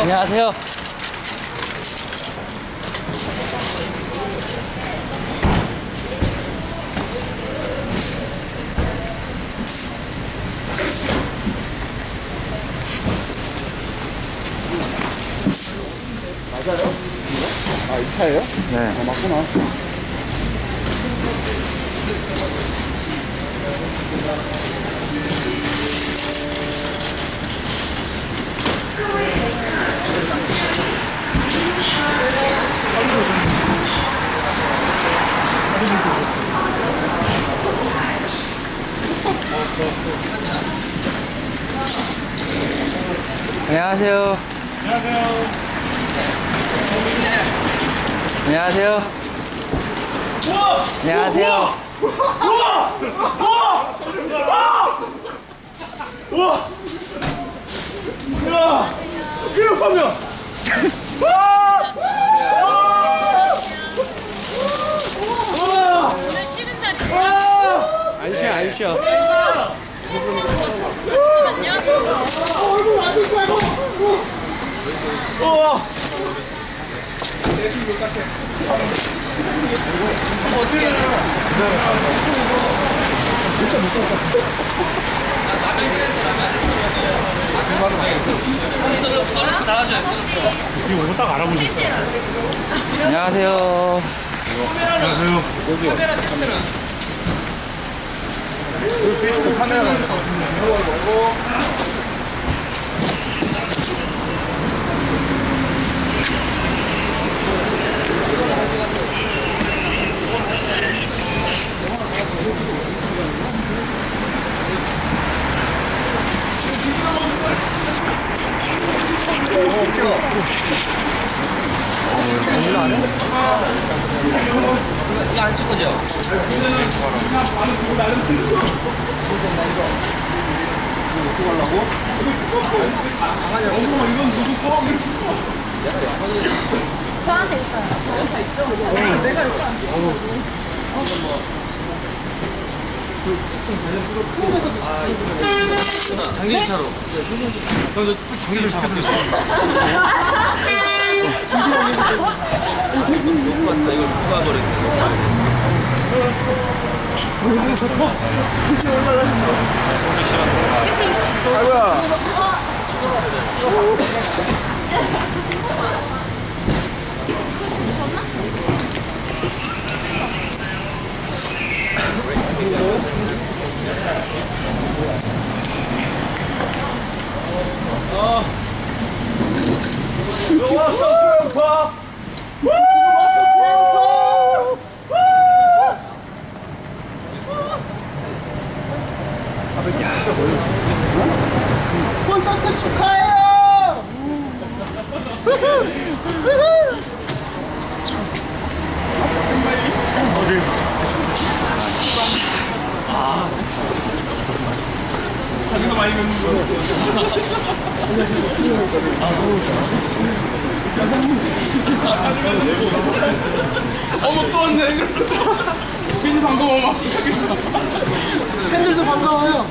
안녕하세요. 맞아요? 아, 이 차예요? 네. 아, 맞구나. 안녕하세요. 안녕하세요. 안녕하세요. 우와! 야! 기록하면! 오늘 쉬는 날이세요? 안 쉬어, 안 쉬어. 잠시만요. 얼굴 맞을 거야, 이거! 어떻게 지금 오고 딱 알아보고 있어요. 안녕하세요. 안녕하세요. 카메라 나온다. 이거 안 쓸 거죠? 저한테 있어요. 내가 이거 안 장기차로. 장기차 바뀌었어. 놓고 왔다. 이걸 누가 버렸네. 콘서트 축하해요! 자기가 많이 걷는 거. 어머 또 왔네. 괜히 반가워 막. 팬들도 반가워요.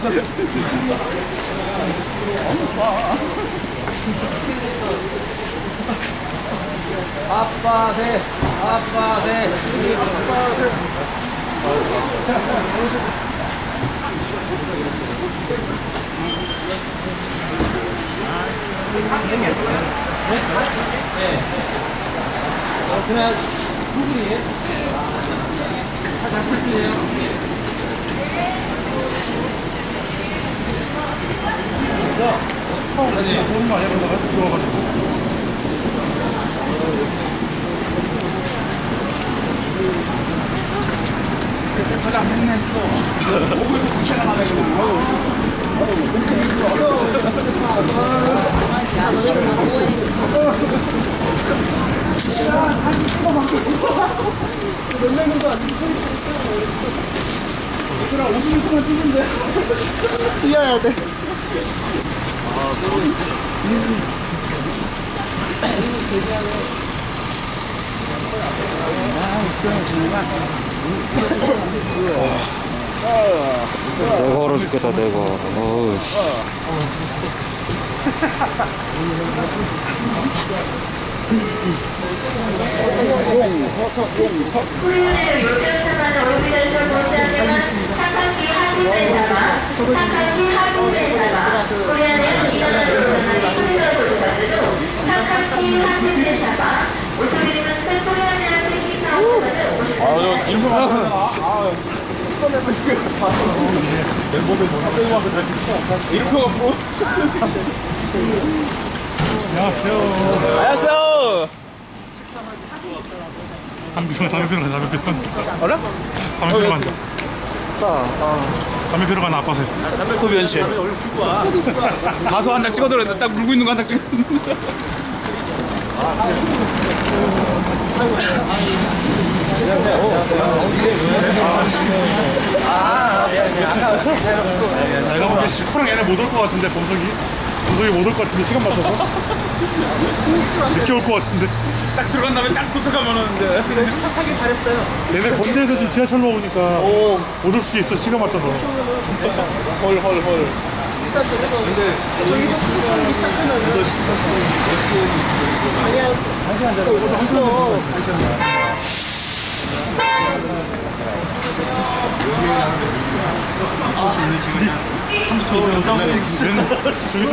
아빠세. 아빠세. 그냥 누구니? 다 잡힐게요. 아니 좋은 거 아니야? 그러다가 들어와가지고. 사장 했어. 오고 있고 부채가 나네 얘들아 50m만 뛰는데 뛰어야 돼. 내가 얼어 죽겠다, 내가. 어우, 씨. 훈련의 요청사만 오비다시와 도시하게만 탁탁히 하진대사가 훈련의 이전하는 훈련을 보여가지고 탁탁히 하진대사가 오소리는 스페소리아니라 책임사오는 저 일부 이렇게 갖고 안녕하세요. 담배 피러 알아? 담배 피러 간다. 담배 피러 가나 아파서. 그 연실. 가서 한 장 찍어드렸는데 딱 물고 있는 거 한 장 찍어. 내가 보기엔 시코랑 얘네 못 올 것 같은데, 범석이 못 올 것 같은데, 시간 맞춰서. 늦게 올 것 같은데. 딱 들어간 다음에 딱 도착하면 오는데. 착하게 잘했어요. 얘네 건대에서 지금 지하철로 오니까 못 올 수도 있어, 시간 맞춰서. 헐. 일단 저기서 수습하기 시작하면 저기서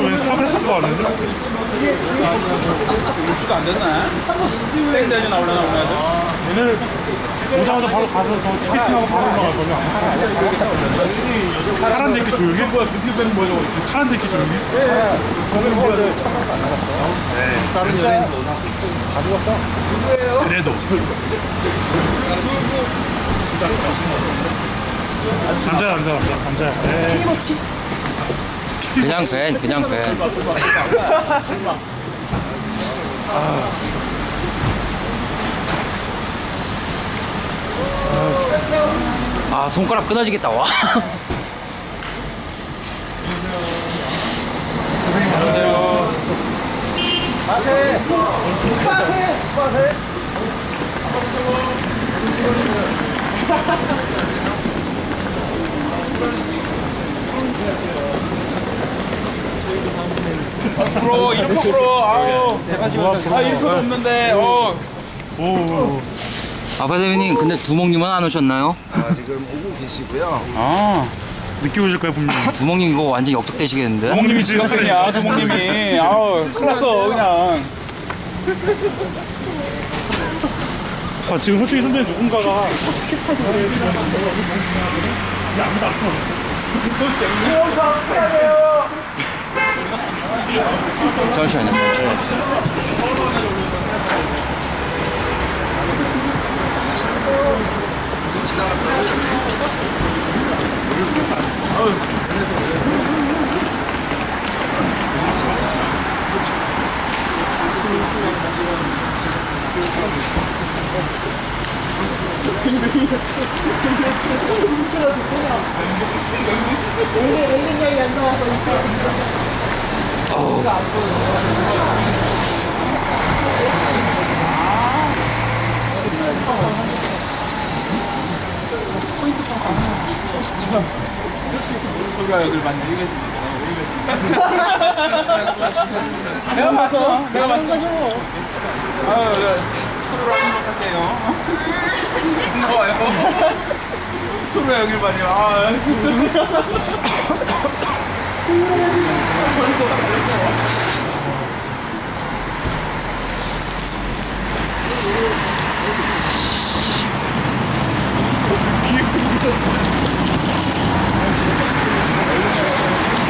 웬 스타크래프트가 왔는데? 수가 안 됐나? 땡대지 나오려나 오늘 애들? 얘네 오자마자 바로 가서 저 티켓팅하고 바로 올라갈 거냐? 파란 데끼 조용히? 뭐야, 뷰티 빼는 뭐야, 저거. 파란 데끼 조용히? 다른 연예인도 그래도 남자야. 에이. 피모치 그냥 밴. 아, 손가락 끊어지겠다, 와. 프로, 이렇게 프로. 아우. 이렇게도 없는데. 오. 아빠 대표님, 근데 두목님은 안 오셨나요? 지금 오고 계시고요. 아, 늦게 오실 거야, 분명히. 두목님 이거 완전 역적되시겠는데? 두목님이 지각생이야, 두목님이. 아우, 큰일 났어, 그냥. 아, 지금 솔직히 선배님 누군가가 잠시만요. 앵글량이 안 나와서 소리가 여길 많이 이기겠습니다. 내가 봤어. 아유, 소리로 한번 할게요. 고마워요. 소리가 여길 많이 와.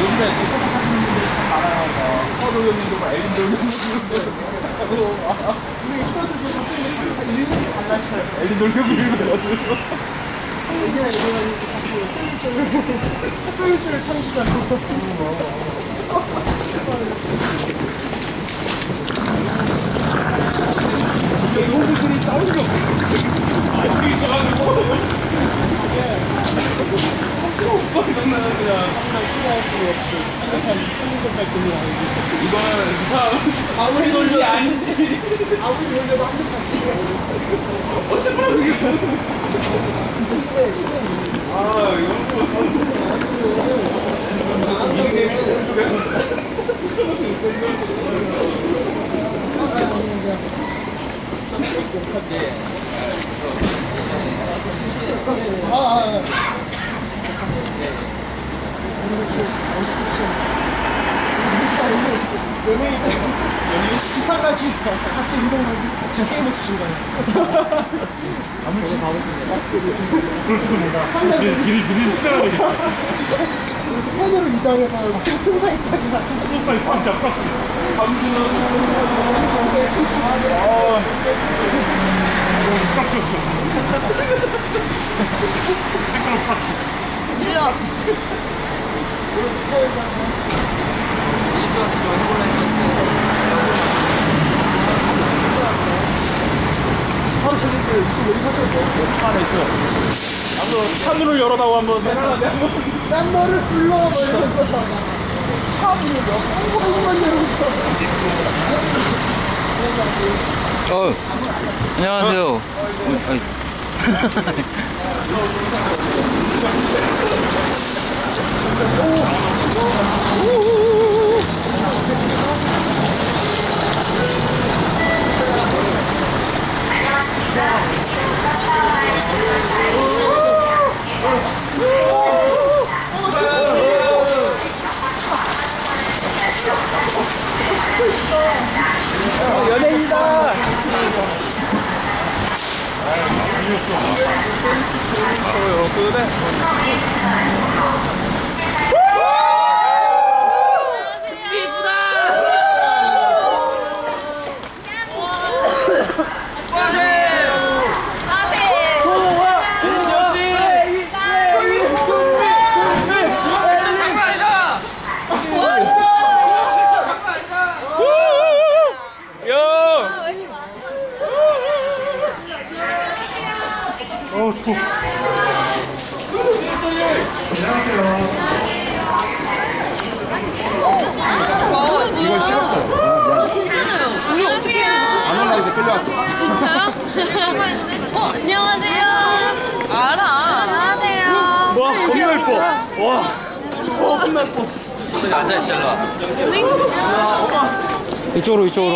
요즘에 소속하시는 분들이 참 많아요. 서도 형님도 엘린도 엘린 돌격을 읽어가지고 소유주를 참시잖아. 호구들이 싸우는 게 없어. 여기 있어가지고 없어졌나요 그냥. 이거는 아무리 놀려도 아니지. 아무리 놀려도 한 번도 안 돼. 어쩌면 그게 진짜 심해. 기사까지 같이 운동하시 지금 게임을 쓰신 거예요. 미리 투자해야 되겠다. 팬으로 이장해서 승사이까지 빨리 진짜 프락치. 프락치였어. 색깔 프락치. 바로 저기 그 25일 사실 안에 있어. 한번 찬문을 열어다오 한번. 난 너를 불러 뭐 이러면서 차문을 몇 번만 열어서 안녕하세요. 연예인이다. 이걸 식었어. 괜찮아요. 우리 어떻게 해요? 안 올라가서 끌려왔어. 진짜요? 안녕하세요. 알아. 안녕하세요. 와, 겁나 예뻐. 와. 겁나 예뻐. 앉아있잖아. 이쪽으로 이쪽으로.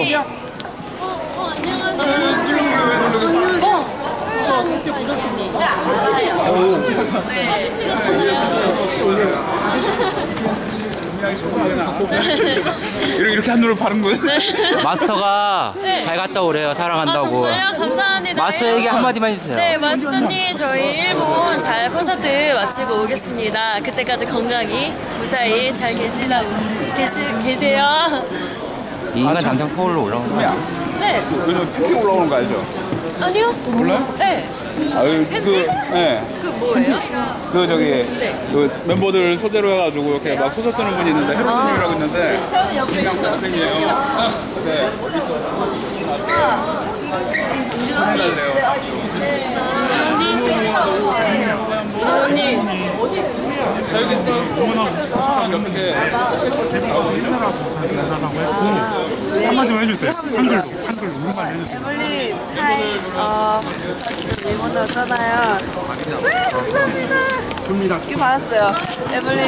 이렇게 한눈을 바른 거야? 마스터가 잘 갔다 오래요. 사랑한다고. 정말요? 감사합니다. 마스터에게 한마디만 해주세요. 네, 마스터님 저희 일본 잘 콘서트 마치고 오겠습니다. 그때까지 건강히 무사히 잘 계세요. 이 인간 당장 서울로 올라오는 거야. 네. 요즘 팬티 올라오는 거 알죠? 아니요? 몰라요? 네. 아유, 팬티? 네. 그 뭐예요? 그 저기 네. 그 멤버들 소재로 해가지고 이렇게 막 소설 쓰는 분이 있는데 헤로님이라고 있는데 저는 옆에 그냥 있어요. 팬이에요. 네, 어디 있어? 전해달래요. 언니. 저 여기 옆에 한마디 좀 해주세요. 한글로 우리말 해주세요. 에블린, 하이, 지금 일본에 왔잖아요. 감사합니다. 이거 받았어요. 에블린,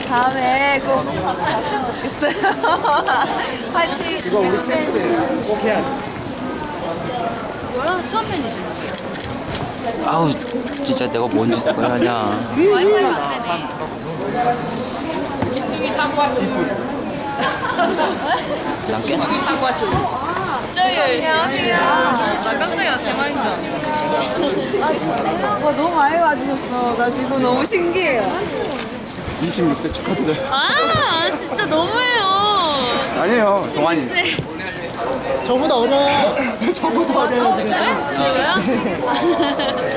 다음에 꼭 봤으면 좋겠어요. 파이팅! 이거 우리 팬들 꼭 해야 돼. 뭐야? 수업 매니저. 아우 진짜 내가 뭔 짓을 거야 하냐. 와이파이가 안 되네. 그냥 계속 저희 안녕하세요. 나 깜짝이야. 제 말인 줄 알았어. 아, 진짜요? 와, 너무 많이 와주셨어. 나 지금 너무 신기해요. 26대 축하드려요. 아, 진짜 너무해요. 아니에요, 동안이. 저보다 어려요. 저보다 어려요. 진짜요?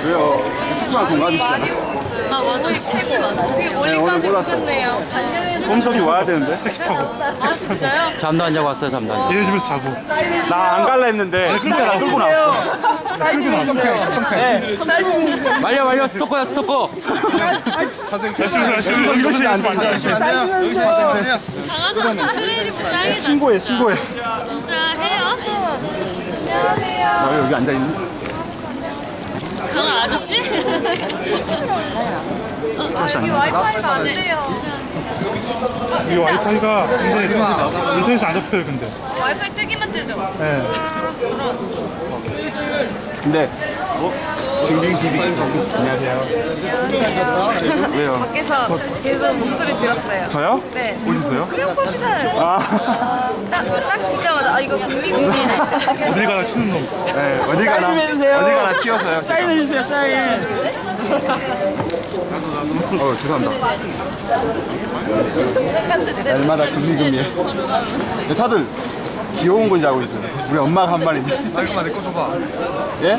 왜요? 축구랑 동갑이시잖아요. 아, 맞아. 책이 많아. 되게 멀리까지 오셨네요. 봄석이 와야 되는데. 아, 진짜요? 잠도 안 자고 왔어요. 잠도 안 자고. 얘네 집에서 자고. 나 안 갈라 했는데 진짜 나 끌고 나왔어. 말려 스토커야 스토커. 이것이 안 돼. 강아지 트레이닝 짱이다. 신고해. 진짜 해요? 안녕하세요. 나 여기 앉아있네. 강아 아저씨? 여기 와이파이가 안 돼요. 이 와이파이가 인터넷이 안 잡혀요, 근데. 와이파이 뜨기만 뜨죠? 네. 근데 안녕하세요. 왜요? 밖에서 계속 목소리 들었어요. 저요? 네. 어디서요? 크레오팝이다. 아, 딱 듣자마자 아 이거 국민국민이네. 어딜 가나 치는 놈. 네, 어디 가나 튀어서요. 사인해주세요, 사인. 죄송합니다. 날마다 금리금리에. 다들 귀여운 건지 알고 있어요. 우리 엄마가 한 말인데. 잠깐만, 내거 줘봐. 예?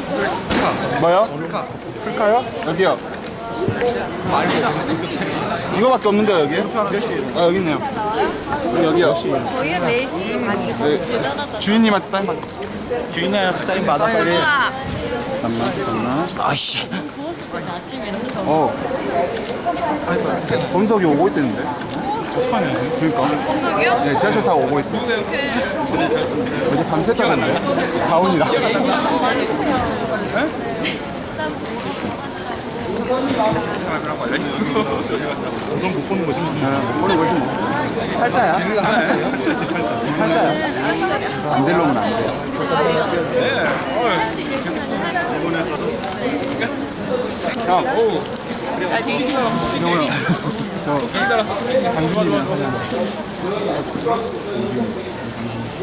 뭐요? 카요? 여기요. 이거밖에 없는데요, 여기? 여기 있네요. 여기요. 저희는 4시. 네, 주인님한테 사인 받아. 주인님한테 사인 받아, 빨리. 잠깐만. 아씨. 범석이 오고 있대는데. 그러니까. 범석이요? 네, 지하철 타고 오고 있대. 어제 밤새다는데. 다운이랑. 우선 못 보는 거지. 오늘 뭐지 뭐. 팔자야. 팔자야. 안 될 놈은 안 돼요. 형. 이성훈 형. 장준이랑 하자.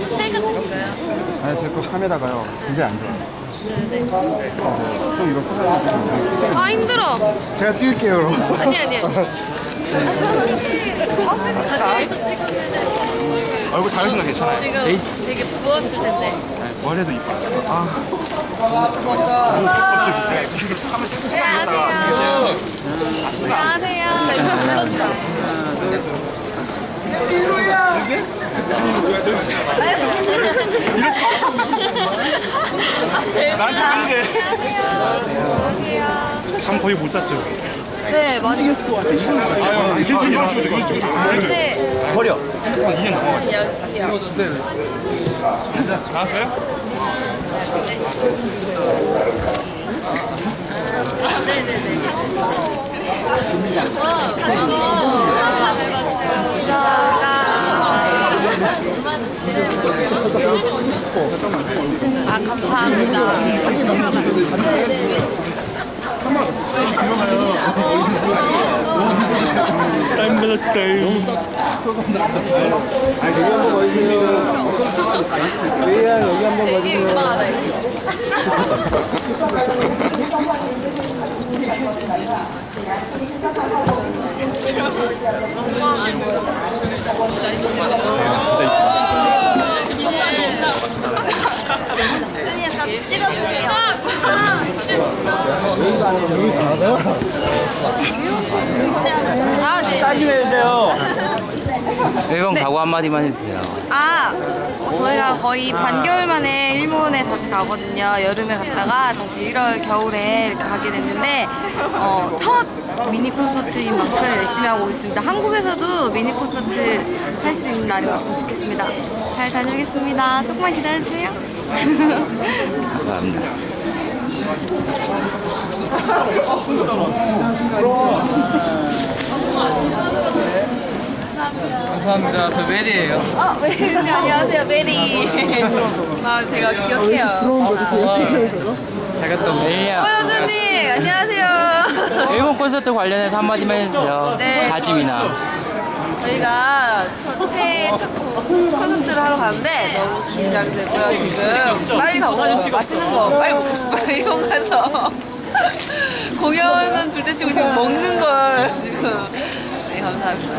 스타일 같으신가요? 아니, 제 거 카메라가요. 굉장히 안 좋아요. 좀 이거 아 힘들어. 제가 찍을게요, 그럼. 아니. 가까이서 찍으면 얼굴 잘하시나 괜찮아요. 지금 되게 부었을 텐데. 머리도 이뻐요. 안녕하세요. 자 이거 불러주라. 나한테 하는데. 안녕하세요. 감 거의 못 잤죠. 네 많이 했어요. 근데 버려. 여기요. 나왔어요? 네네네. 아 감사합니다. 타임 밸런스 타임. 되게 민망하다 이거. 그냥 다 찍어주세요. 아, 네. 일본 가고 한마디만 해주세요. 저희가 거의 반개월 만에 일본에 다시 가거든요. 여름에 갔다가 다시 1월 겨울에 이렇게 가게 됐는데 첫 미니 콘서트인 만큼 열심히 하고 있습니다. 한국에서도 미니 콘서트 할 수 있는 날이 왔으면 좋겠습니다. 잘 다녀오겠습니다. 조금만 기다려주세요. 감사합니다. 감사합니다. 저 메리예요. 메리 안녕하세요. 메리. 제가 기억해요. 잘 갔다 온 멜리야. 원장님 안녕하세요. 일본 콘서트 관련해서 한마디만 해주세요. 네. 다짐이나. 저희가 새해 첫 콘서트를 하러 가는데 너무 긴장되고요. 지금 빨리 가고 맛있는 거 빨리 먹고 싶어요. 일본 가서 공연은 둘째치고 지금 먹는 걸 지금. 네 감사합니다.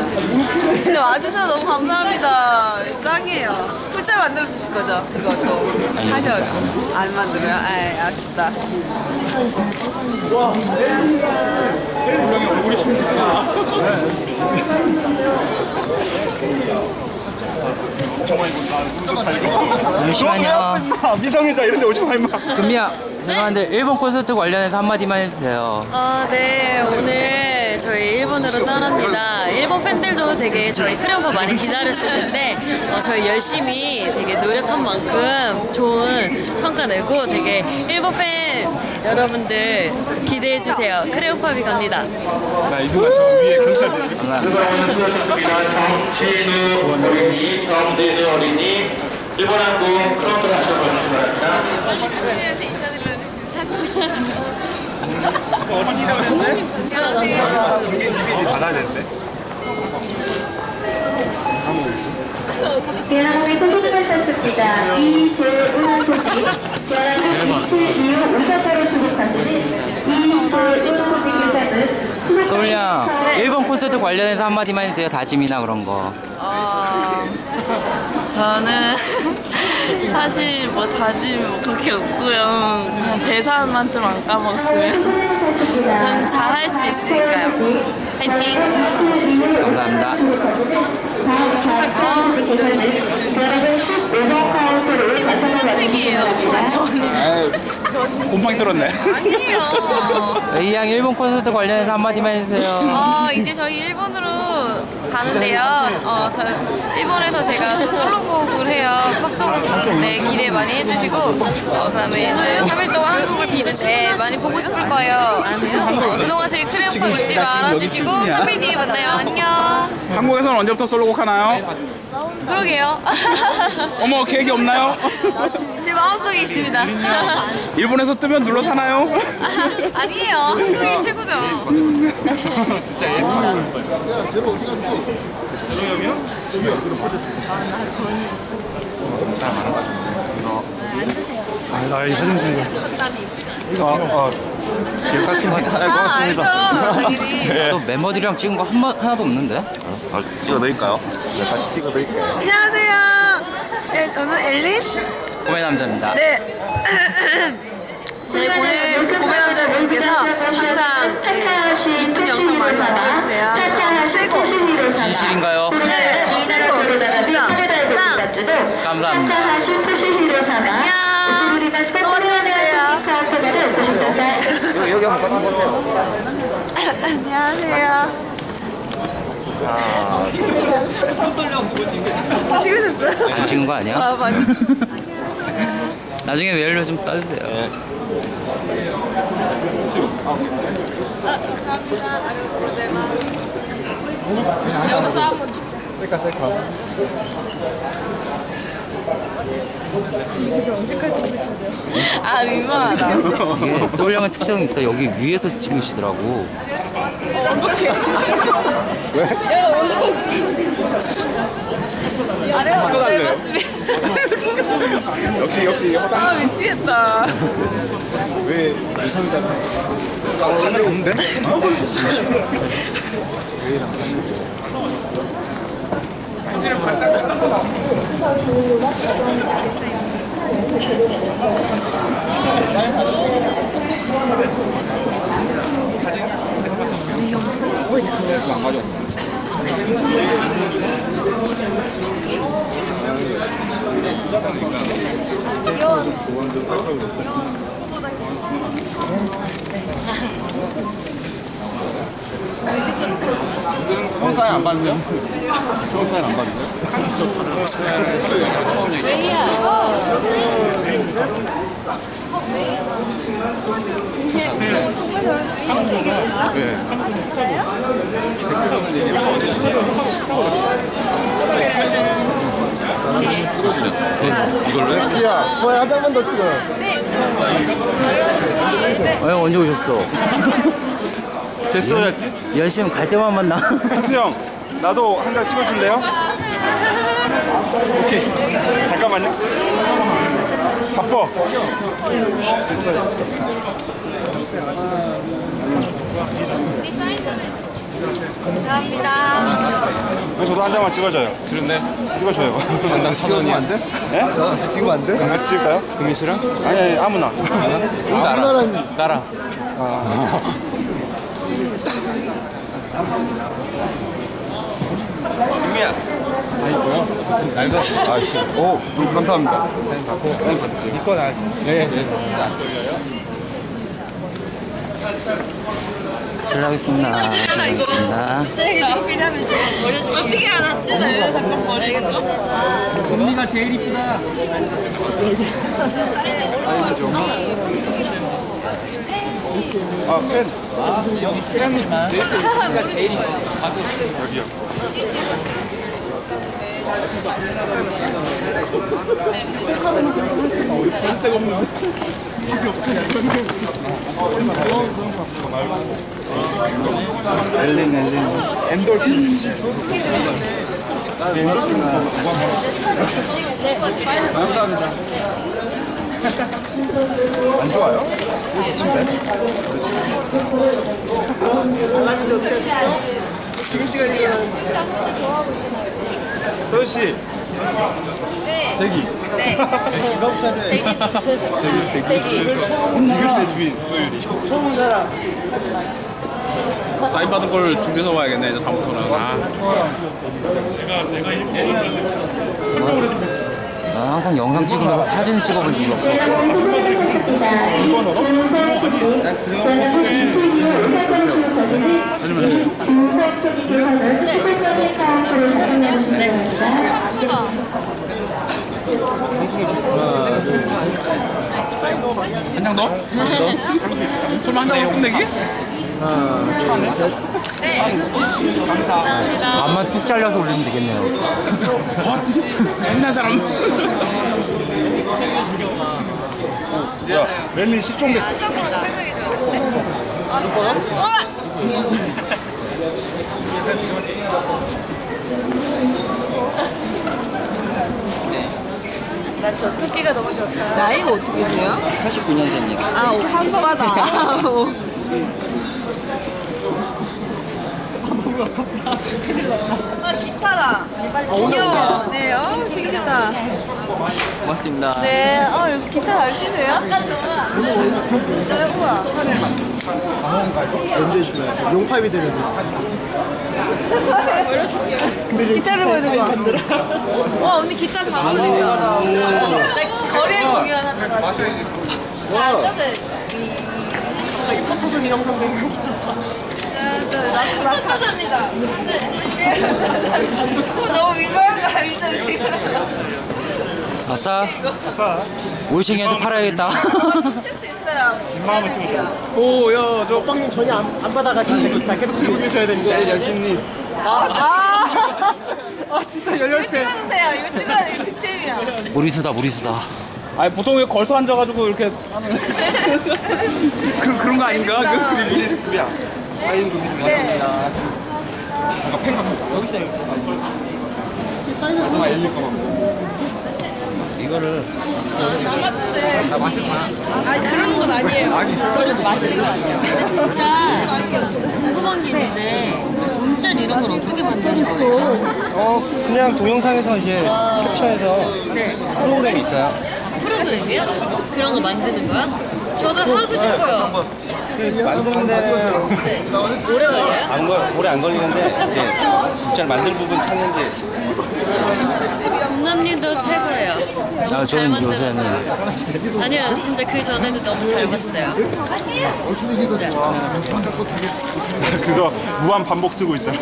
근데 와주셔서 너무 감사합니다. 짱이에요. 풀자 만들어 주실 거죠? 이것도 하셔요. 안 만들어요? 아이 아쉽다. 잠시만요. 미성년자 이런데 오지 마, 임마. 금미야, 죄송한데 일본 콘서트 관련해서 한마디만 해주세요. 네, 오늘 저희 일본으로 떠납니다. 일본 팬들도 되게 저희 크레오파 많이 기다렸을 텐데 저희 열심히 되게 노력한 만큼 좋은 성과 내고 되게 일본 팬 여러분들 기대해주세요. 크레오팝이 갑니다. 나 이 순간 저 위에 경찰들. 정신우 어린이, 정대주 어린이, 일본 항공 크로스를 하셔서 바랍니다. 받아야 되는데. 대한항공의 소속을 탔습니다. 이재은 소지, 대한항공 2725 오사카로 출국하시는 이재은 소지 기사는 소울양 일본 콘서트 관련해서 한마디만 해주세요. 다짐이나 그런 거. 저는 사실 뭐 다짐 뭐 그렇게 없고요. 그냥 대사만 좀 안 까먹었으면 좀 잘할 수 있으니까요. 화이팅! 감사합니다. 곰팡이스럽네. 아니에요. A양 일본 콘서트 관련해서 한마디만 해주세요. 이제 저희 일본으로 가는데요. 저 일본에서 제가 또 솔로곡을 해요. 팝송 네, 기대 많이 해주시고 그다음에 이제 3일 동안 한국을 지는데 많이 보고 싶을 거예요. 그동안 저희 크레오파 잊지 말아주시고 3일 뒤에 만나요. 안녕. 한국에서는 언제부터 솔로곡 하나요? 그러게요. 어머 계획이 없나요? 제 마음속에 있습니다. 일본에서 뜨면 눌러 사나요? 아니에요. 한국이 최고죠. 진짜 예술이다. 나이 사진 찍는 거. 고맙습니다. 또 멤버들이랑 찍은 거 하나도 없는데? 찍어 넣을까요? 네, 같이 찍어 넣을게요. 안녕하세요. 네, 저는 엘린. 꿈의 남자입니다. 네. 저희 오늘 고백 남자분께서 항상 이쁜 영상 많이 올려주세요. 최고. 진실인가요? 네, 최고. 진짜. 짱. 감사합니다. 안녕. 또 만나주세요. 여기 한번 받아보세요. 안녕하세요. 찍으셨어요? 안 찍은 거 아니야? 많이. 나중에 메일로 좀 써주세요. 네. 아, 민망하다. 이게 소울양은 특성이 있어. 여기 위에서 찍으시더라고. 역시 아, 미치겠다. 왜 카메라 없는데? 안 가져왔어. 좋은 사연 안 받는데? 좋은 사연 안 받는데? 처음 얘기. 이걸로 해? 야, 좋아요. 한 장만 더 찍어요. 언제 오셨어? 됐어야지. 열심히 갈 때만 만나. 형수 형, 나도 한 장 찍어줄래요? 오케이. 잠깐만요. 바빠. 감사합니다. 저도 한 장만 찍어줘요. 싫은데? 찍어줘요. 장당 찍으면 안 돼? 네? 나 찍으면 안 돼? 같이 찍을까요? 금민 씨랑? 아니 아무나. 아무나는 나랑. 금미야. 날도. 아이씨. 오, 감사합니다. 이거 나. 네. 실례하겠습니다. 어떻게 알았지? 나 왜 잠깐 버리겠어? 언니가 제일 이쁘다. 아, 팬. 여기 사장님만. 언니가 제일 이쁘다. 여기요. 엘린. 엔돌핀. 감사합니다. 안 좋아요? 지금 시간이야. 소연씨. 네. 대기. 네. 대기. 이글스의 주인, 조율이. 사인 받은 걸 준비해서 와야겠네, 이제 다음부터는. 난 항상 영상 찍으면서 사진을 찍어본 적이 없어. 한 장 더? 설마 한 장으로 끝내기? 반만 뚝 잘라서 올리면 되겠네요. 잔인한 사람. 야, 멜린 실종됐어. 나 저 토끼가 너무 좋다. 나이가 어떻게 돼요? 89년생이에요. 아, 오빠다. 아, 기타다. 귀여워. 네, 귀엽다. 고맙습니다. 네, 여기 기타 잘 치세요? 진짜 예쁘다. 언제 주나요? 용파입이 되면. 기타를 보여드려. 와, 언니 기타 잘 어울린다. 거리에 공연하다가. 나 앉아도 갑자기 포토존이 형성되는 거. 락커전이다. 너무 민망한 거 알죠? 아싸. 올싱이한테 팔아야겠다. 칠 수 있어요. 오, 야, 저 빵님 전혀 안 받아가지고 기타 계속 들고 계셔야 되는데. 여신님. 진짜 열혈팬. 찍어주세요. 이거 찍어야 돼. 득템이야. 무리수다. 아니, 보통 왜 걸터 앉아가지고 이렇게 하는. 그런 거 아닌가? 야, 사인 좀 해주세요. 잠깐 팬 갖고. 여기 있어요. 마지막 엘린 거만. 이거를 아니, 그러는 건 아니에요. 마시는 거 아니에요. 근데 진짜 궁금한 게 있는데 몸짤 이런 건 어떻게 만드는 거예요? 그냥 동영상에서 이제 캡처해서 네. 프로그램이 있어요. 프로그램이요? 그런 거 만드는 거야? 저도 하고 싶어요. 만드는 데는 오래 걸려요? 오래 안 걸리는데 이제 잘 만들 부분 찾는데 봄남님도 최고예요. 너무 아, 잘 저는 만들어서. 요새는. 아니요, 진짜 그 전에도 너무 잘 봤어요. 그거 무한 반복 뜨고 있잖아.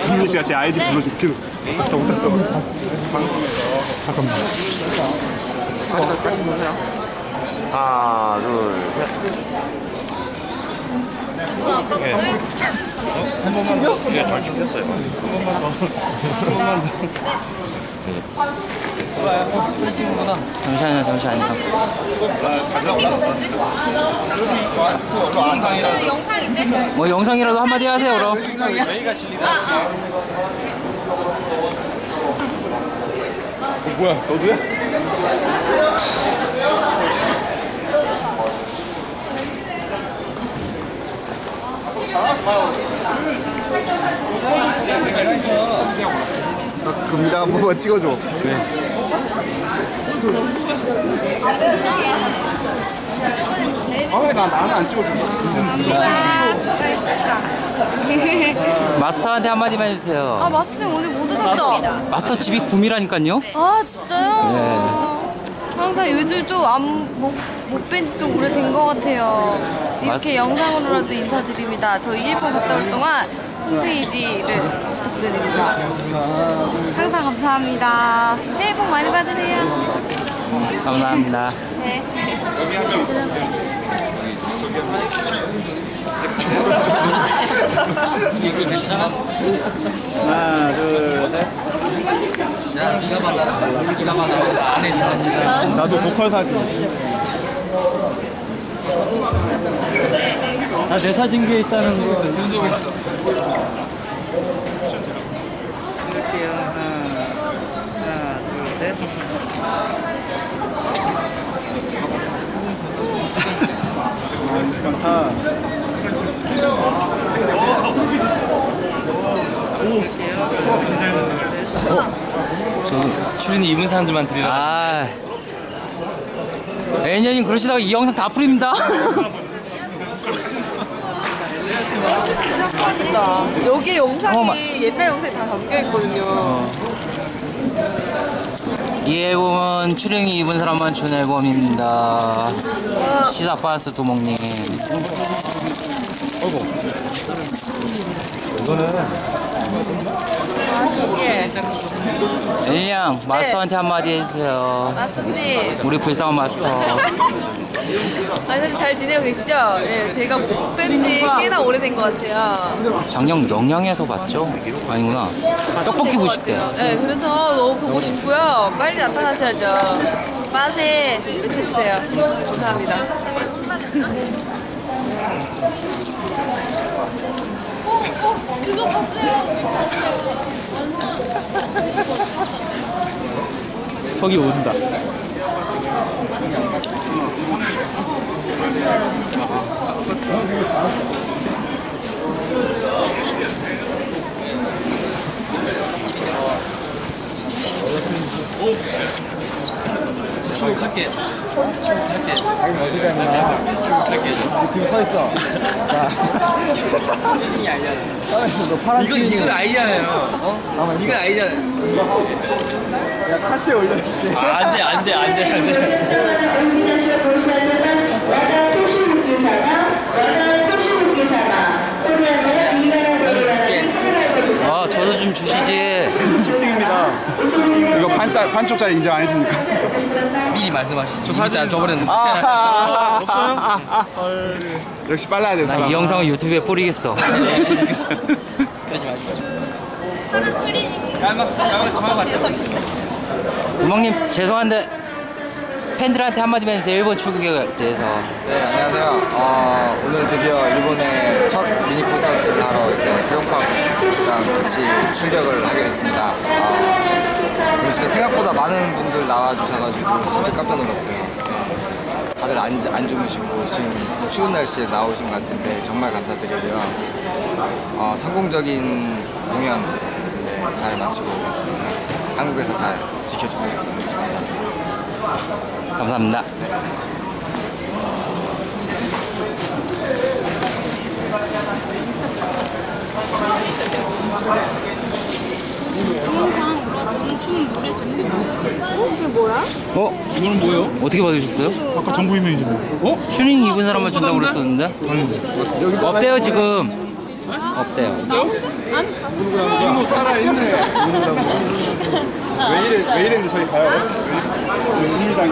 김민 씨가 제 아이디 불러줘. 계속. 잠깐만. 하나, 둘, 셋. 무슨 아까 봤어요? 한 번만 더. 이게 잘 찍혔어요. 한 번만 잠시만요. 영상인데? 뭐 영상이라도 한마디 하세요, 그럼. 뭐야, 너도야? 금이랑 한 번만 찍어줘. 네. 왜 나는 안 찍어줘? 마스터한테 한마디만 해주세요. 아, 마스터님 오늘 못 오셨죠? 마스터 집이 구미라니까요. 아, 진짜요? 네. 항상 요즘 좀 못 뵌 지 좀 오래된 것 같아요. 이렇게 영상으로라도 인사드립니다. 저희 일본 갔다 올 동안 홈페이지를 부탁드립니다. 항상 감사합니다. 새해 복 많이 받으세요. 감사합니다. 네. 이거 괜찮아? 하나, 둘, 셋. 야, 네가 받아라. 네가 받아라. 안 해. 나도 보컬 사진. 내 사진기에 있다는 거. 순서가 있어. 할게요. 하나, 둘, 셋. 저 출연이 입은 사람들만 드리라. 아, 애년님 그러시다가 이 영상 다 풀립니다. 하신다. 여기 영상이 옛날 영상이 다 담겨있거든요. 이 앨범은 추령이 입은 사람만 준 앨범입니다. 시사바스 두목님. 엘리양 마스터한테 한마디 해주세요. 마스터님. 우리 불쌍한 마스터. 사실 잘 지내고 계시죠? 네, 제가 못 뵌 지 꽤나 오래된 것 같아요. 작년 영양에서 봤죠? 아니구나. 떡볶이 부식대. 네, 그래서 너무 보고 싶고요. 빨리 나타나셔야죠. 빠세 외쳐주세요. 감사합니다. 그거 봤어요. 저기 온다. 출국할게. 출국할게. 자기 어디 갔나? 출국할게. 지금 서 있어. 자. 너 파란 이건 아니잖아요. 어? 이건 아니잖아요. 야, 카스에 올려줄게. 아, 안 돼, 안 돼, 안 돼, 안 돼. 아, 저도 좀 주시지. 슈팅입니다. 이거 반쪽짜리 인정 안 해줍니까? 미리 말씀하시죠. 일단 줘버렸는데. 역시 빨라야 돼. 나 이 영상을 유튜브에 뿌리겠어. 구멍님 죄송한데 팬들한테 한마디만 해주세요. 일본 출국에 대해서. 네, 안녕하세요. 오늘 드디어 일본의 첫 미니 콘서트를 하러 이제 크레용팝이랑 같이 출격을 하게 됐습니다. 오늘 진짜 생각보다 많은 분들 나와주셔가지고 진짜 깜짝 놀랐어요. 다들 안 주무시고 지금 추운 날씨에 나오신 것 같은데 정말 감사드리고요. 성공적인 공연 잘 마치고 오겠습니다. 한국에서 잘 지켜주세요. 감사합니다. 감사합니다. 그게 뭐야? 이거는 뭐예요? 어떻게 받으셨어요? 아까 정부 이메이지 뭐. 슈링 입은 사람만 준다고 그랬었는데? 없대요 지금. 없대요. 이모 살아있네. 왜 이랬는데 저희 가요? 민주당이.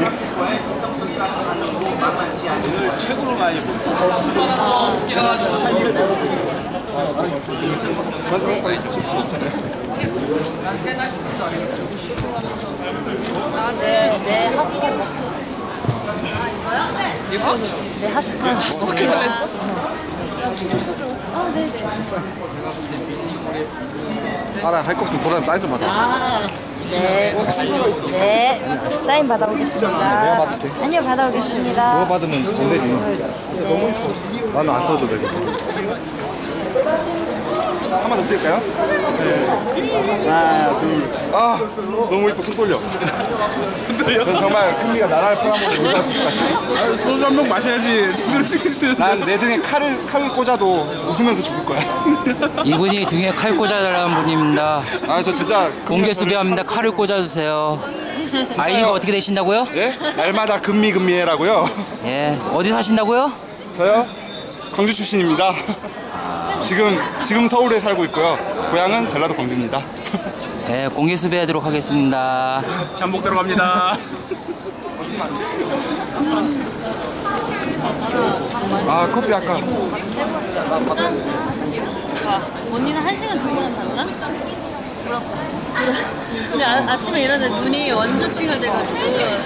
오늘 최고로 많이 내 핫스팟 내 핫스팟 했어? 아, 네네. 알아, 할 거 없으면 보라 사인 좀 받아. 네. 네. 사인 받아오겠습니다. 내가 받을게. 아니요, 받아오겠습니다. 너가 받으면 안 되지. 너무 이뻐. 나는 안 써도 되겠다. 한 번 더 찍을까요? 네. 하나, 둘. 아, 너무 이뻐. 손 떨려. 손 떨려? 전 정말 큰미가 나라를 팔아먹고 놀랐을 것 같아. 소주 한 병 마셔야지. 제대로 찍으시는데. 난 내 등에 칼을 꽂아도 웃으면서 죽을 거야. 이분이 등에 칼 꽂아달라는 분입니다. 아, 저 진짜 공개 수배합니다. 칼을 꽂아주세요. 아이디가 어떻게 되신다고요? 예? 날마다 금미해라고요. 예. 어디 사신다고요? 저요? 광주 출신입니다. 지금 서울에 살고 있고요. 고향은 전라도 광주입니다. 네, 공개 수배하도록 하겠습니다. 잠복대로 갑니다. 아, 커피 아까. 진짜? 언니는 1시간 2시간 잤나? 근데 아침에 일어났는데 눈이 완전 충혈돼가지고.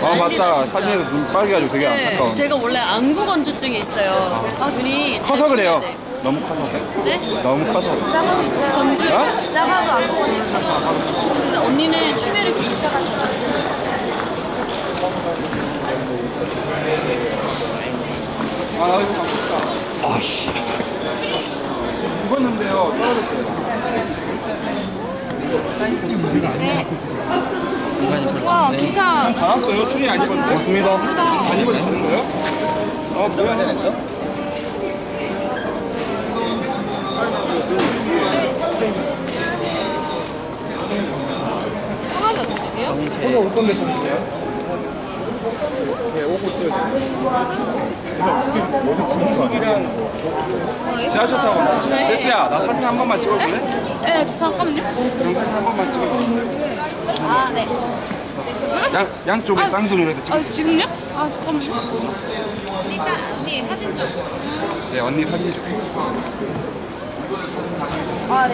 아, 맞다. 사진에서 눈 빨개가지고 되게 네, 안타까워. 제가 원래 안구 건조증이 있어요. 눈이 커서 그래요. 충혈돼. 너무 커서. 네? 너무 커서. 건조. 어? 작아도 안구 건조증. 근데 언니는 충혈이 괜찮아가지고. 아, 나 이거 갖고 싶다. 아씨. 입었는데요. 떨어졌어요. 와 기타. 다 왔어요? 춘이 안 입었는데. 고맙습니다. 안 입어주는 거예요? 뭐야, 해. 성함이 어떻게 돼요? 오늘 올 건데 좀 있어요? 네, 오고 있어요, 지금. 어디 지금 숙이랑 지하철 타고. 제스야, 나 사진 한 번만 찍어줄래? 네 잠깐만요. 그럼 사진 한 번만 찍어줄래? 아 네. 양쪽에 쌍둥이로 해서 아 찍어주세요. 지금요? 아 잠깐만요. 언니 사진 좀. 네, 언니 사진 좀. 아 네.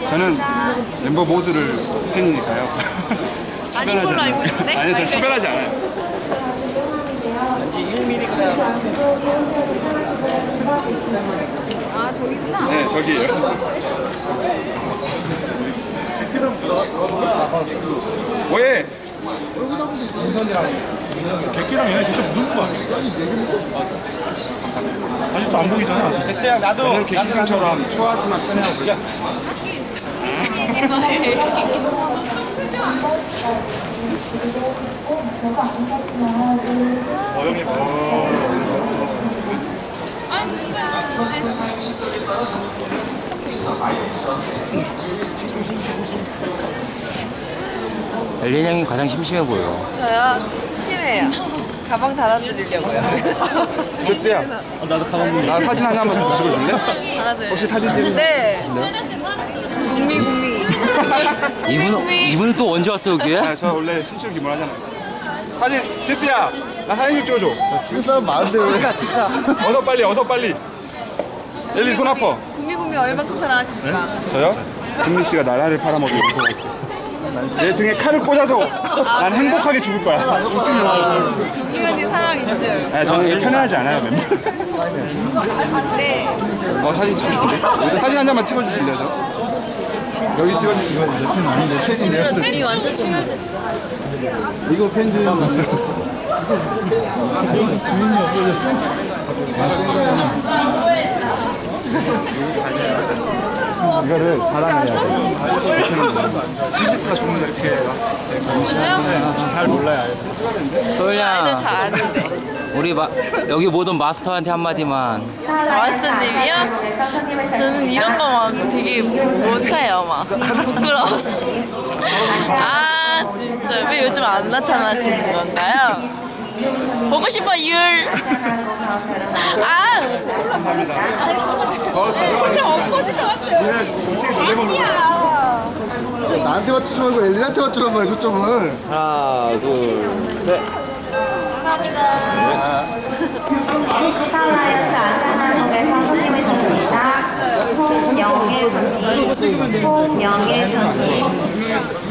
저는 멤버 모두를 팬이니까요. 아닌 걸로 알고 있는데? 아니요, 저는 차별하지 않아요. 아 저기구나. 네, 저기예요. 왜? 개끼랑 얘네 진짜 묻은 거 아니야? 아직도 안 보이잖아. 아직. 됐어요. 저는 개기강처럼 초아시만 편해하고요. 형님. 엘린 형이 가장 심심해 보여. 저요? 심심해요. 가방 달아드리려고요. 제스야, 나도 가방 나 사진 하나 한번 더 찍어줄래? 하나, 둘. 혹시 사진 찍을? 네. 국미. 이분은 또 언제 왔어 여기에? 아, 저 원래 신출 기물 하잖아요. 사진, 제스야, 나 사진 좀 찍어줘. 찍을 사람 많은데 왜? 직사. 어서 빨리. 엘리 손 아파. 국미 얼마큼 사랑하십니까? 저요? 금미 씨가 나라를 팔아먹기 위해서 내 등에 칼을 꽂아도 난 행복하게 죽을 거야. 웃으면서. 국미 언니 사랑 인증. 아, 저는 이게 편안하지 않아요, 멤버. 네. 사진 찍어줄래? 사진 한 장만 찍어주실래요, 저? 여기 찍어주시면 내편 아닌데 팬인데요? 눈이 완전 충혈됐어. 이거 팬들 이거를 자랑해야 돼. 팬들가 좋은 거 이렇게 잘 몰라요. 소율야, 잘 아는데. 우리 여기 모든 마스터한테 한마디만. 마스터님이요? 저는 이런 거 막 되게 못해요, 막. 부끄러워서. 아, 진짜. 왜 요즘 안 나타나시는 건가요? 보고 싶어, 율. 아! 엎어질 것 같아요. 아니야. 나한테 맞추지 말고 엘리한테 맞추란 말이야, 초점을. 하나, 둘, 셋. 스타라이트 아시아나항공에서 손님을 줍니다. 홍영애 선수.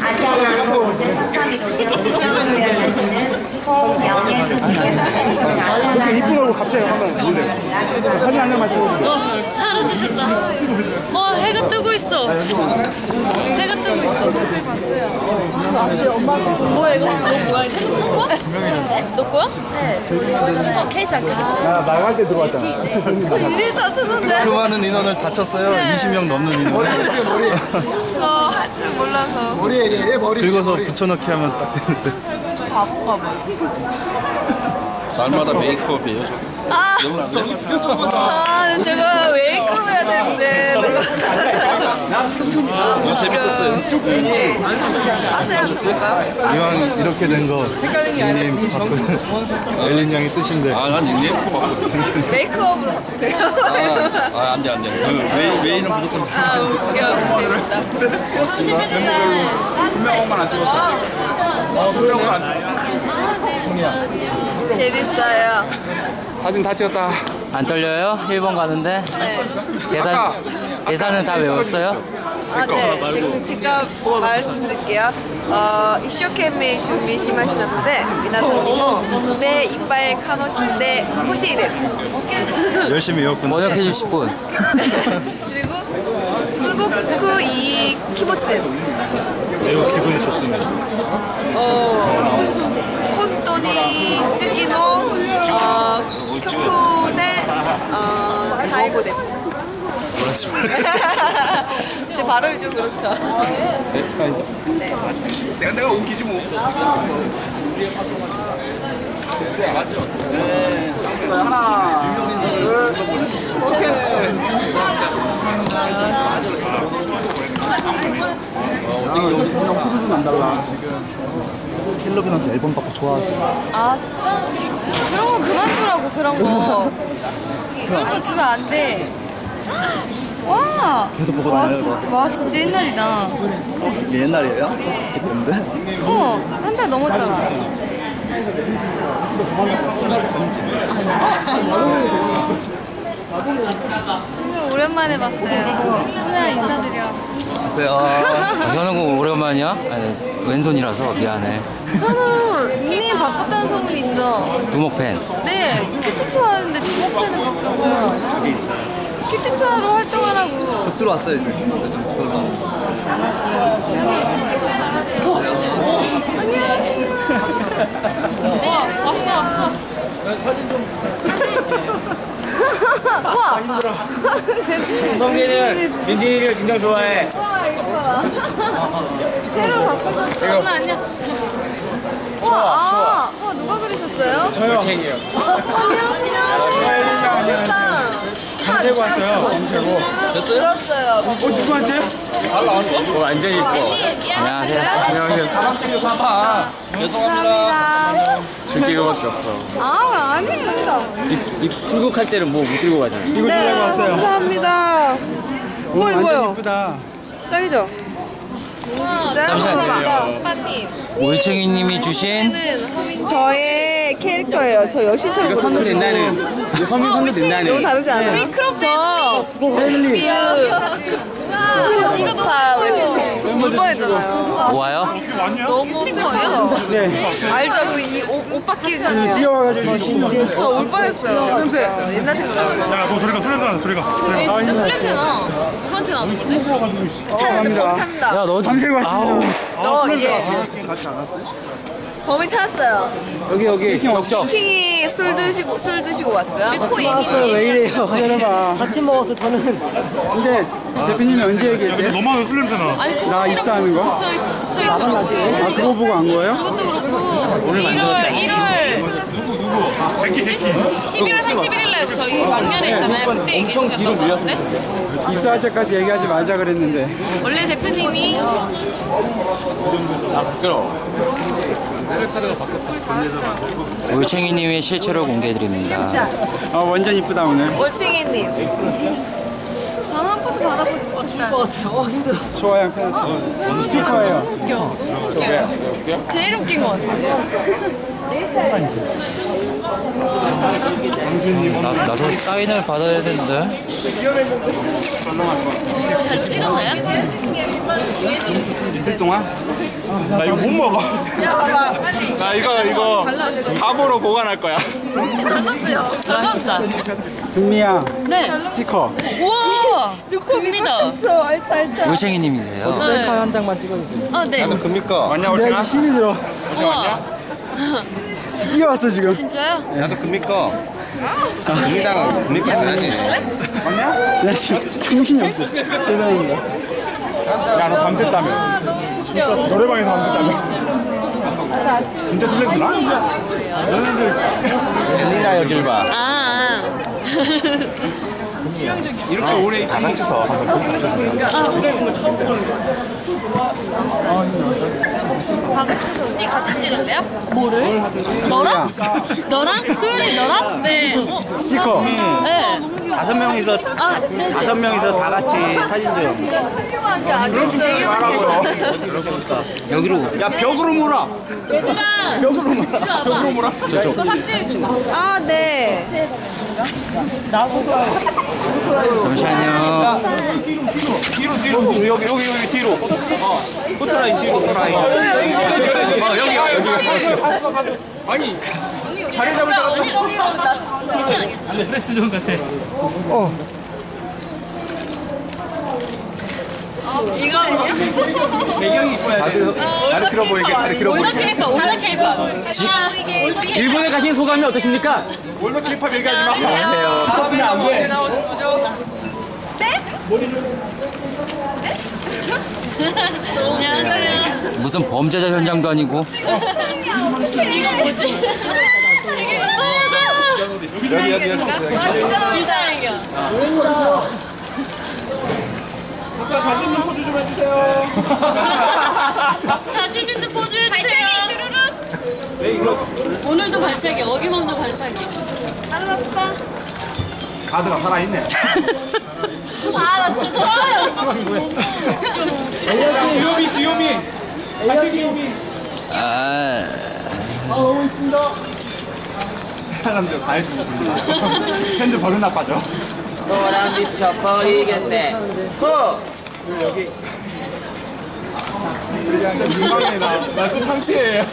아시아나항공 오전 332호기로 출장을 위하시는 홍영애 선수. 이쁘라고 갑자기 하면 몰래. 사진 한 장만 찍어주세요. 사라지셨다. 해가 뜨고 있어. 해가 뜨고 있어. 봤어요. 아, 진짜 엄마 뭐야 이거? 너 뭐야? 핸드폰 거야? 너 거야? 네. 케이스 안 껴. 나 나갈 때 들어왔잖아. 일이 다 트는데? 그 많은 인원을 다쳤어요. 20명 넘는 인원. 할 줄 몰라서. 머리에 얘 머리 긁어서 붙여넣기 하면 딱 되는데. 좀 바본가 봐요. 날마다 메이크업이에요, 저. 아, 진짜 좋아하다. 아, 제가 메이크업 해야 되는데. 재밌었어요. 아세요? 이왕 이렇게 된 거 닉네임 바꾼 엘린 양의 뜻인데. 아, 난 닉네임 바꾸거든. 메이크업으로 바꾸세요. 아, 안 돼, 안 돼. 그 웨이는 무조건. 아, 웃겨. 재밌다. 고맙습니다. 분명한 안 찍었어. 분명한 안 찍었어. 재밌어요. 사진 다 찍었다. 안 떨려요? 일본 가는데? 대사는 다 외웠어요? 아, 네. 제가 말씀드릴게요. 이쇼케미 준비 시마시나는데 미나사님은 내 이빨 카노시인데 호시 데스. 열심히 외웠구나. 번역해 주실 분. 그리고 스고쿠 이 키모치 데스. 매우 기분이 좋습니다. 혼돈이 쯔기노 쿄쿠네 사이고 데스. 제 발음이 좀 그렇죠. 네. 내가 웃기지 뭐. 맞죠? 네. 하나, 둘, 오케이. 호수는 안 달라. 킬러비넌스 앨범 받고 좋아하지. 아 진짜? 그런 거 그만 주라고 그런 거. 그런 거 주면 안 돼. 와. 계속 보고 다녀요, 이거. 와 진짜 옛날이다. 이게 옛날이에요? 뭔데? 한 달 넘었잖아. 현우 오랜만에 봤어요. 현우야 인사드려. 안녕하세요. 현우 오랜만이야? 아니, 왼손이라서 미안해. 현우 닉네임 바꿨다는 소문이 있어. 두목팬. 네, 키티초아였는데 두목팬을 바꿨어요. 키티초아로 활동하라고. 곧 들어왔어요, 이제. 왔어. 우와! 성진이는 민진이를 진짜 좋아해. 와, 이거 새로 바꿔서 장난 아니야. 와, 누가 그리셨어요? 저요. 책이에요. 안녕하세요. 잘 세고 왔어요. 검색고. 들었어요. 누구한테? 잘 나왔어? 완전히 이뻐. 안녕하세요. 안녕하세요. 가방 챙겨 가봐. 감사합니다. 줄게 이거밖에 없어. 아니에요. 이 출국할 때는 뭐 못 들고 가잖아. 이거 주려고 왔어요. 감사합니다. 뭐 완전 이거요? 이쁘다. 짱이죠? 잠시만요. 오빠님. 올챙이님이 주신 저의 캐릭터예요. 저 여신처럼 이거 선물 된다는. 이거 선물 된다는. 너무 다르지 않아요? 미크롭 저 헬리. 이거 다 울 뻔했잖아요. 뭐와요? 너무 슬퍼요. 네. 알죠? 그 옷 바뀌는 뛰어와가지고 신지. 저 울 뻔했어요. 옛날 생각나요. 야, 너 저리 가, 술냄새 나, 저리 가. 진짜 술냄새나. 누구한테 나는데? 찾는데 범 찾는다. 야, 너. 밤새고 왔습니다. 너 이게 범인 찾았어요. 여기 격적. 킹이 술 드시고 왔어요. 코 얘기니. 왜 이래요? 기다려봐. 같이 먹어서 저는. 근데 대표님이 언제 얘기했대? 너만 왜 술냄새 나? 아니, 나 입사하는 거? 저희 그렇고. 아, 그거 보고 안 거예요? 그것도 그렇고. 1월 11월 31일 날 저희 막년에 있잖아요. 그때 얘기해주셨던 거 같은데? 입사할 때까지 얘기하지 말자 그랬는데. 원래 대표님이 올챙이님의 실체를 공개해드립니다. 아, 완전 이쁘다 오늘. 올챙이님. 전 한 번도 받아보지 못했어요. 좋아요. 스티커예요. 웃겨. 너무 웃겨요. 제일 웃긴 것 같아요. 나도 사인을 받아야 되는데. 잘 찍었나요? 이틀 동안? 나 이거 못 먹어. 야, 봐봐. 빨리. 나 이거 잘 나왔어. 밥으로 보관할 거야. 잘 나왔어요. 잘 나왔다. 금미야. 네. 스티커. 우와. 누굽니다. 알차. 올챙이님이세요. 셀카 한 장만 찍어주세요. 아, 네. 금미꺼. 왔냐 올챙아? 힘이 들어. 우와. 뛰어왔어 지금. 진짜요? 나도 금미꺼. 금미당 금미꺼 줘야지. 왔냐? 야 지금 정신이 없어. 죄송합니다. 야 너 밤샜다며. 아, 너무 웃겨. 노래방에서 밤샜다며. 진짜 슬랭구나? 너네들 엘리나 여길 봐. 아. 이렇게 오래 다 같이서 한번 언니 같이 찍을래요? 뭐를? 너랑? 너랑? 소연이 너랑? 네. 스티커. 네. 5명이서 다섯 명이서 다 같이 사진 좀. 여기로. 야 벽으로 몰아. 얘들아. 벽으로 몰아. 벽으로 몰아. 저쪽. 아, 네. 잠시만요. 뒤로 여기 뒤로. 포트라인 뒤로 포트라인. 여기. 아니 자리 잡으려고. 괜찮아. 프레스 좀 같아. 이거 배경이 이뻐야 돼. 다리 길어 보이게. 다리 길어 보이게. 올라 케이팝. 일본에 가신 소감이 어떠십니까? 올더 케이팝 얘기하지 마. 안녕하세요. 시켰으면 안 돼. 안녕하세요. 무슨 범죄자 현장도 아니고. 이거 뭐지? 이게 여기. 유자행이야. 자, 자신 있는 포즈 좀 해주세요. 자신 있는 포즈 해주세요. 발차기 슈루룩. 네, 이거. 오늘도 발차기, 어김없는 발차기. 알았다. 가드가 살아있네. 아, 나 진짜 좋아요. 귀요미. 같이 귀요미. 오고 있습니다. 사람들 과일 주고 샌드 버릇 나빠져. 너랑 미쳐버리겠네. 여기. 민망해 나 또 창피해요.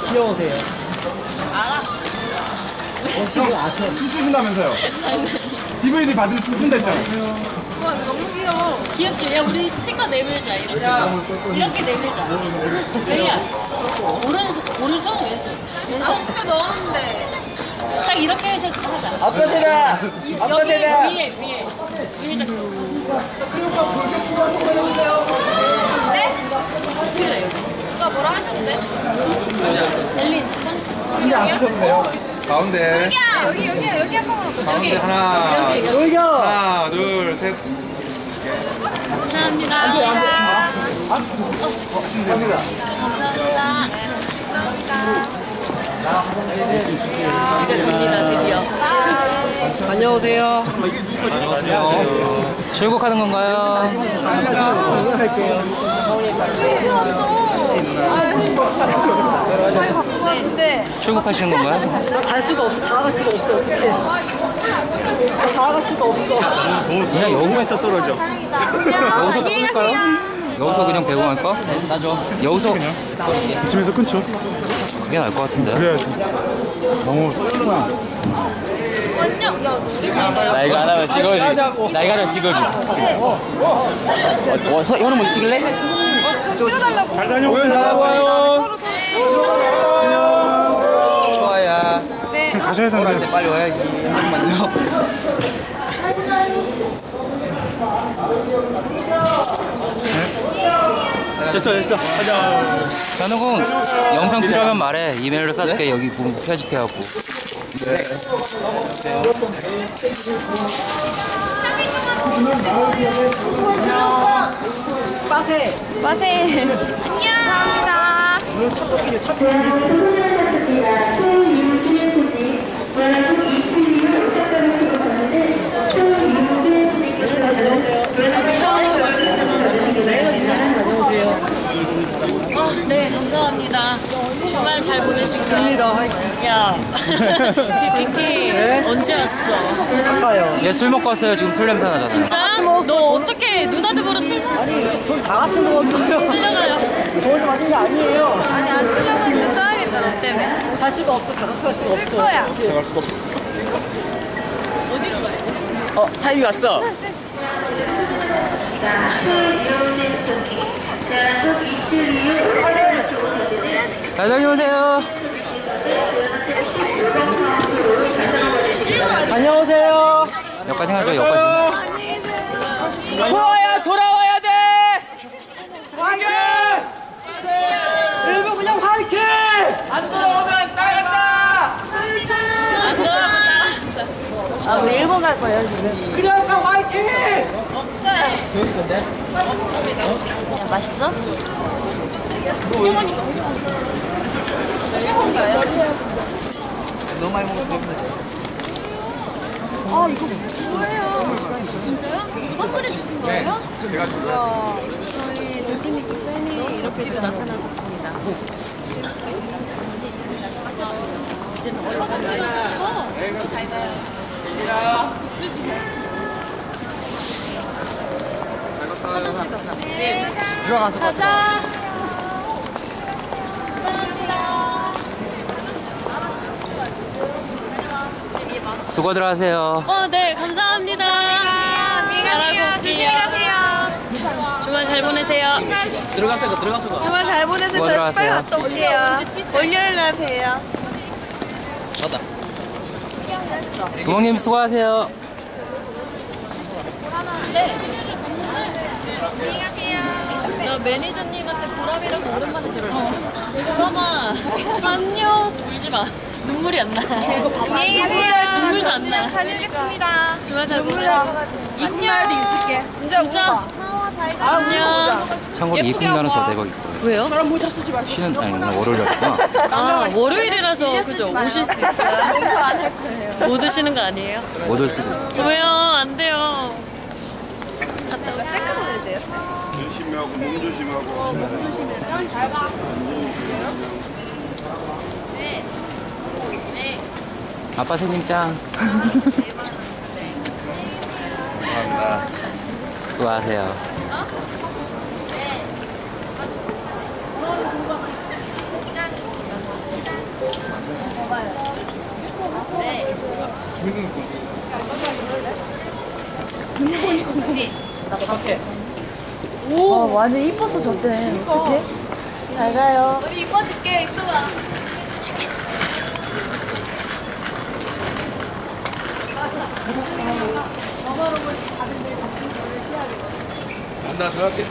귀여우세요. 춤추신다면서요? DVD 받으면 춤춘다 했잖아. 와, 너무 귀여워. 귀엽지? 야, 우리 스티커 내밀자. 이렇게 내밀자. 왜야? 오른손 왼손. 아까 넣었는데. 딱 이렇게 해서 하자. 아빠 대라. 아빠 여기 대라. 위에 잡고. 네? 그래요. 누가 뭐라 하셨는데? 엘린. 혼자 안 쓰셨어요? 가운데. 여기 한 번만. 가운데 여기. 하나. 하나, 둘, 셋. 감사합니다. 이제 갑니다, 드디어. 안녕하세요. 출국하는 건가요? 출국하시는 건가요? 갈 수가 없어. 다 갈 수가 없어. 어떡해. 다 갈 수가 없어. 그냥 여기에서 떨어져. 여기서 끊을까요? 여기서 그냥 배우 할까? 나죠. 여기서 그냥 집에서 끊죠. 그게 나을 것 같은데. 그래야지. 너무 쏠쏠한. 나 이거 안 하면 찍어야지. 나 이거 하면 찍어야지. 형은 먼저 찍을래? 찍어달라고. 잘 다녀오세요. 좋아야. 가셔야 할 때 되는데. 빨리 와야지. 잠깐만요. 됐어. 가자. 현욱은 영상 필요하면 말해. 이메일로 써줄게. 여기 보면 편집해갖고. 네. 빠세. 안녕. 감사합니다. 오늘 첫 토끼네, 첫 토끼. 네, 감사합니다. 주말 잘 보내실까요? 야, PPP 언제 왔어? 아까요. 얘 술 먹고 왔어요. 지금 술 냄새 나잖아. 진짜? 너 어떻게 누나들 보러 술? 아니, 저희 다 같이 먹었어요. 들려가요. 저 혼자 마신 게 아니에요. 아니, 안 끌려가는데 써야겠다, 너 때문에. 갈 수가 없어. 다 같이 갈 수가 없어. 쓸 거야. 어디로 가야 돼? 타임이 왔어. 잘 다녀오세요. 안녕하세요. 여기까지 가죠, 여기까지. 좋아야 돌아와야 돼. 화이팅! 일본 그냥 화이팅! 안 돌아오면 따라간다. 안 돌아간다. 아, 우리 일본 갈 거예요, 지금. 그냥 화이팅! 야, 맛있어? 너무 많이 먹었어. 아, 이거 뭐예요? 진짜요? 이거 선물해 주신 거예요? 네, 제가 준비했어요. 저희 돌핀니크 팬이 이렇게 또 나타나셨습니다. 이제는 얼른 해주시고 잘 가요. 화장실 가자. 들어가서 가자. 수고들 하세요. 네, 감사합니다. 잘하고 조심히 가세요. 주말 잘 보내세요. 들어가서 들어가서. 정말 잘 보내세요. 수고들 저희 빨리 하세요. 갔다 올게요. 월요일 날 봬요. 맞다. 부모님 수고하세요. 나 매니저님한테 보람이라고 오랜만에 들었어. 보람아, 안녕. 울지 마. 눈물이 안 나. 안녕히 계세요. 눈물도 안 나. 다녀오겠습니다. 주말 잘 보내. 이국 날도 있을게. 진짜? 안녕. 참고로 이국 날은 더 대박일 거예요. 왜요? 쉬는 아니 그냥 월요일이었구나. 아, 월요일이라서 그죠? 오실 수 있어요. 용서 안 할 거예요. 못 오시는 거 아니에요? 못 올 수도 있어. 왜요? 안 돼요. 갔다 오세요. 셀카 돼요. 조심하고 몸 조심하고. 아빠 손님 짱. 감사합니다. 수고하세요. 오, 완전 이뻐서 졌대. 어떡해? 잘 가요. 우리 이뻐줄게. 있어봐. 나 들어갈게.